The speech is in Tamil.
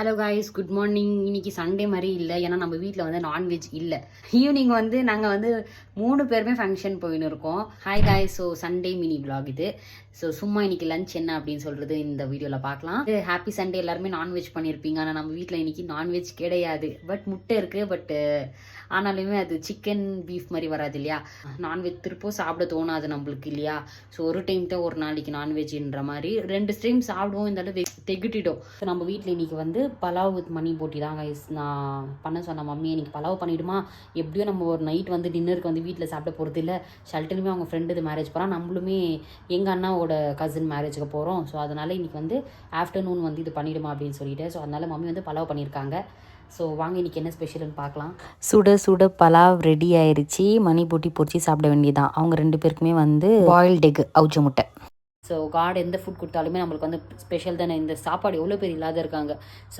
Hello guys, good morning. இன்னைக்கு சண்டே மாதிரி இல்லை, ஏன்னா நம்ம வீட்டில் வந்து நான்வெஜ் இல்லை. ஈவினிங் வந்து நாங்கள் வந்து 3 பேருமே ஃபங்க்ஷன் போயின்னு இருக்கோம். Hi guys, so Sunday mini vlog இது. ஸோ சும்மா இன்னைக்கு லஞ்ச் என்ன அப்படின்னு சொல்கிறது இந்த வீடியோவில் பார்க்கலாம். Happy Sunday. எல்லாருமே நான்வெஜ் பண்ணியிருப்பீங்க, ஆனால் நம்ம வீட்டில் இன்னைக்கு நான்வெஜ் கிடையாது. பட் முட்டை இருக்குது, பட் ஆனாலுமே அது சிக்கன் பீஃப் மாதிரி வராது இல்லையா. நான்வெஜ் திருப்போ சாப்பிட தோணாது நம்மளுக்கு இல்லையா. ஸோ ஒரு டைம் தான் ஒரு நாளைக்கு நான்வெஜ்ன்ற மாதிரி 2 டைம் சாப்பிடுவோம், இந்த அளவு தெகிட்டிடும். ஸோ நம்ம வீட்டில் இன்னைக்கு வந்து பலாவ் வித் மணி போட்டி தான் கைஸ். நான் பண்ண சொன்ன மம்மி இன்னைக்கு பலாவ் பண்ணிவிடுமா, எப்படியோ நம்ம ஒரு நைட் வந்து டின்னருக்கு வந்து வீட்டில் சாப்பிட போகிறது இல்லை. ஷல்ட்டனுமே அவங்க ஃப்ரெண்டு இது மேரேஜ் போகிறான், நம்மளுமே எங்கள் அண்ணாவோட கசின் மேரேஜுக்கு போகிறோம். ஸோ அதனால் இன்றைக்கி வந்து ஆஃப்டர்நூன் வந்து இது பண்ணிவிடுமா அப்படின்னு சொல்லிட்டு, ஸோ அதனால் மம்மி வந்து பலாவ் பண்ணியிருக்காங்க. ஸோ வாங்க இன்றைக்கி என்ன ஸ்பெஷல்னு பார்க்கலாம். சுட சுட பலாவ் ரெடி ஆயிடுச்சு. மணி போட்டி பொரிச்சு சாப்பிட வேண்டியதான். அவங்க 2 பேருக்குமே வந்து பாயில்டு எக், அவுச்ச முட்டை. ஸோ காட் எந்த ஃபுட் கொடுத்தாலுமே நம்மளுக்கு வந்து ஸ்பெஷல் தானே. இந்த சாப்பாடு எவ்வளோ பேர் இல்லாத இருக்காங்க. ஸோ